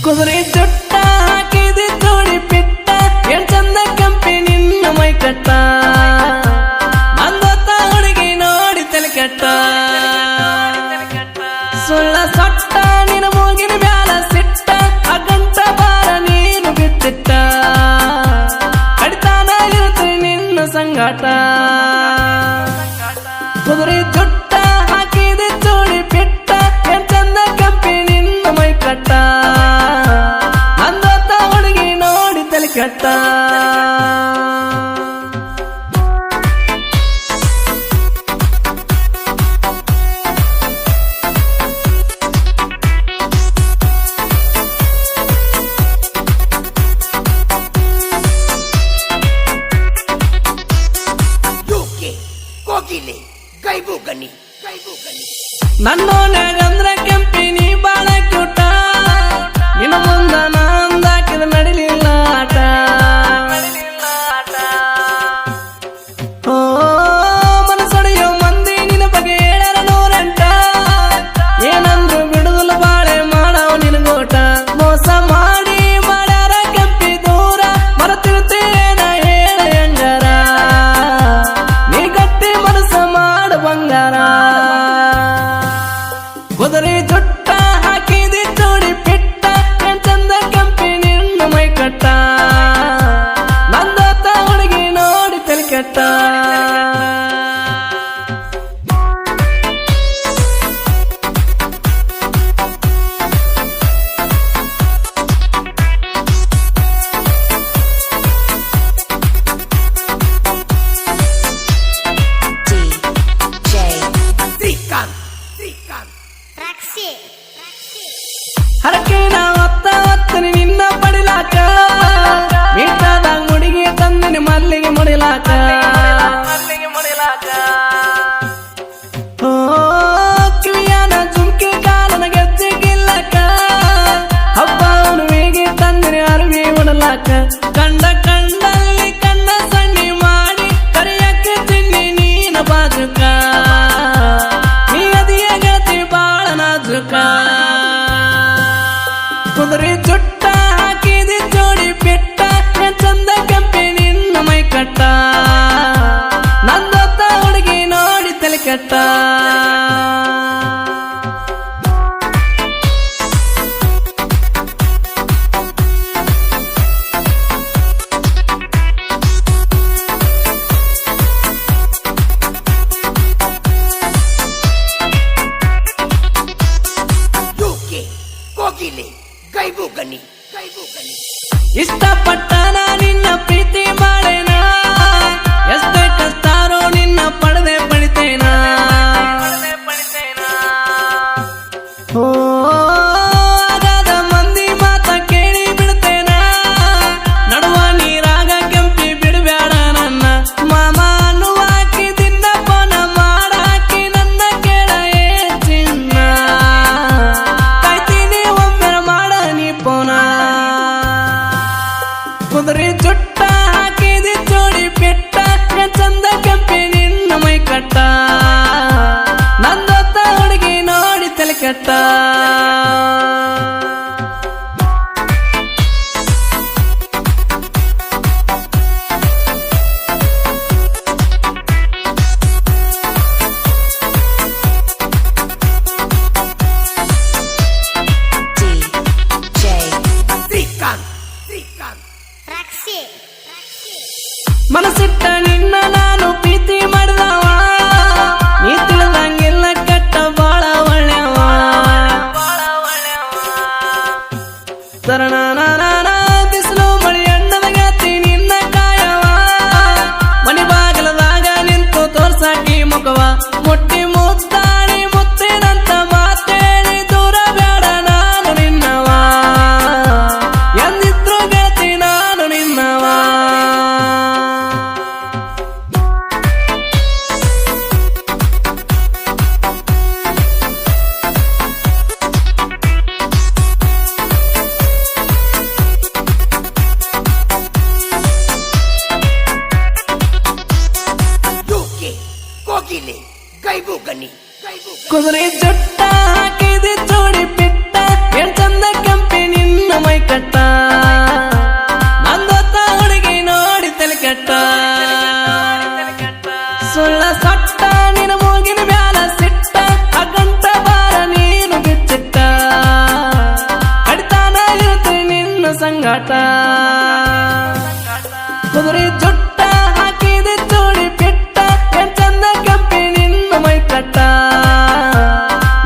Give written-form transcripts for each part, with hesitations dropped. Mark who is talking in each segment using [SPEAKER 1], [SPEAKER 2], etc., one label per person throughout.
[SPEAKER 1] ಕುದುರೆ ಜುಟ್ಟ ಹಾಕಿದೆ ಜೋಡಿ ಪಿಟ್ಟ ಎಳ್ ಚಂದ ಕಂಪಿ ನಿನ್ನ ಮೈ ಕಟ್ಟ ನಂದೊತ್ತ ಹುಡುಗಿ ನೋಡಿ ತಲೆ ಕೆಟ್ಟ ಸುಳ್ಳ ಸೊಟ್ಟ ನಿನ್ನ ಮೂಗಿನ ಮ್ಯಾಲ ಸಿಟ್ಟ ಅಗಂಟ ಬಾರ ನೀನು ಬಿಟ್ಟಿಟ್ಟ ಕಡಿತಾನ ಇರುತ್ತೀರಿ ನಿನ್ನ ಸಂಗಾಟ ಕುದುರೆ ಜುಟ್ಟ ಹಾಕಿದೆ ಜೋಡಿ ಪಿಟ್ಟ ಎಳ್ ಚಂದ ಕಂಪಿ ನಿನ್ನ ಮೈ ಕಟ್ಟ ನಂದೊತ್ತ ಹುಡುಗಿ ನೋಡಿ ತಲೆ ಕೆಟ್ಟ ನನ್ನೋನ್ಯಾಗಂದ್ರ ಕೆಂಪಿನಿ ಬಾಳ ಕ್ಯೂಟ ನಿನ್ನ ಮುಂದ ನಂದಾಕಿದ ನಡಿಲಿಲ್ಲ ಆಟ ಓ ಮನಸೊಡೆಯೋ ಮಂದಿ ನಿನ್ನ ಬಗ್ಗೆ ಹೇಳ್ಯಾರ ನೂರೆಂಟ ಏನಂದ್ರು ಬಿಡುದಲ್ಲ ಬಾಳೆ ಮಾಡವ ನಿನಗೋಟ ಮೋಸ ಮಾಡಿ ಮಾಡ್ಯಾರ ಕೆಂಪಿ ದೂರ ಮರತಿರುತ್ತೇನ ಹೇಳ ಹೆಂಗಾರ ನೀ ಗಟ್ಟಿ ಮನಸ್ಸ ಮಾಡ ಬಂಗಾರ ಕುದುರೆ ಜುಟ್ಟ ಹಾಕಿದೆ ಜೋಡಿ ಪಿಟ್ಟ ಚಂದ ಕಂಪಿ ನಿನ್ನ ಮೈ ಕಟ್ಟ ನಂದೊತ್ತ ಹುಡುಗಿ ನೋಡಿ ತಲೆ ಕೆಟ್ಟ ಹರಕೇನ ಒತ್ತ ಒತ್ತನಿ ನಿನ್ನ ಪಡಿಲಾಕ ಮೀಟಾದಾಗ ಮುಡಿಗೆ ತಂದಿನಿ ಮಲ್ಲಿಗೆ ಮುಡಿಲಾಕ ಓ ಕಿವಿಯಾನ ಜುಮ್ಕಿ ಕಾಲನ ಗೆಜ್ಜೆ ಗಿಲ್ಲಕ ಹಬ್ಬ ಹುಣ್ಣಿಮೆಗೆ ತಂದಿನಿ ಅರಿವಿ ಉಡಲಾಕ ಕಂಡ ಕಂಡಲ್ಲಿ ಕಣ್ಣ ಸಣ್ಣಿ ಮಾಡಿ ಕರಿಯಕ್ಕೆ ಚಿನ್ನಿ ನೀನ ಬಾಜುಕ ನೀ ಅದಿಯ ಗತಿ ಬಾಳ ನಾಜುಕ ಕುದುರೆ ಜುಟ್ಟ ಹಾಕಿದೆ ಜೋಡಿ ಪಿಟ್ಟ ಚಂದ ಕಂಪಿ ನಿನ್ನ ಮೈ ಕಟ್ಟ ನಂದೊತ್ತ ಹುಡುಗಿ ನೋಡಿ ತಲೆ ಕೆಟ್ಟ ಇಷ್ಟಪಟ್ಟನ ನಿನ್ನ ಪ್ರೀತಿ ಮಾಡೇನ ಎಷ್ಟೇ ಕಷ್ಟಾರೋ ನಿನ್ನ ಪಡೆದೆ ಪಡಿತೇನ ಓ ಆಗದ ಮಂದಿ ಮಾತ ಕೇಳಿ ಬಿಡ್ತೇನ ನಡುವ ನೀರಾಗ ಕೆಂಪಿ ಬಿಡಬೇಡ ನನ್ನ ಮಾಮ ಅನ್ನುವಾಕಿ ದಿನ ಪೋನ ಮಾಡಾಕಿ ನನ್ನ ಕೇಳ ಏ ಚಿನ್ನ ಕಾಯ್ತೀನಿ ಒಮ್ಮೆ ಮಾಡ ನೀ ಪೋನ ಕುದುರೆ ಜುಟ್ಟ ಹಾಕಿದೆ ಜೋಡಿ ಪಿಟ್ಟ ಚಂದ ಕೆಂಪಿ ನಿನ್ನ ಮೈ ಕಟ್ಟ ನಂದೊತ್ತ ಹುಡುಗಿ ನೋಡಿ ತಲೆ ಕೆಟ್ಟ ಮನಸ್ಸಿಟ್ಟ ನಿನ್ನ ನಾನು ಪ್ರೀತಿ ಮಾಡಿದವ ನೀ ತಿಳಿದಂಗೆಲ್ಲ ಕೆಟ್ಟ ಬಾಳ ಒಳ್ಳೆವ ಸರಣ ಬಿಸಿಲು ಮಳಿ ಅಣ್ಣದ ಗಾತಿ ನಿನ್ನ ಕಾಯವ ಮನೆ ಬಾಗಲದಾಗ ನಿಂತು ತೋರ್ಸಾಕಿ ಮುಖವ ಮುಟ್ಟಿ ಮುತ್ತಾಡಿ ಮುತ್ತಿನಂತ ಮಾತೇಳಿ ದೂರ ಬೇಡ ನಾನು ನಿನ್ನವ ಎಂದಿದ್ರು ಗೆಳತಿ ನಾನು ನಿನ್ನವ ಸಂಗಾಟ ಕುದುರೆ ಜುಟ್ಟ ಹಾಕಿದೆ ಚೋಡಿ ಪೆಟ್ಟ ಚಂದ ಕೆಂಪಿ ನಿನ್ನ ಮೈ ಕಟ್ಟ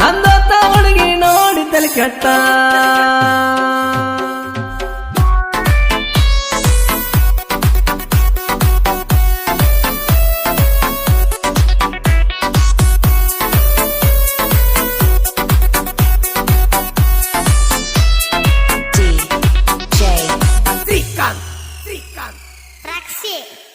[SPEAKER 1] ನಂದತ್ತ ಹುಡುಗಿ ನೋಡಿ ತಲೆ ಕೆಟ್ಟ
[SPEAKER 2] Praxi.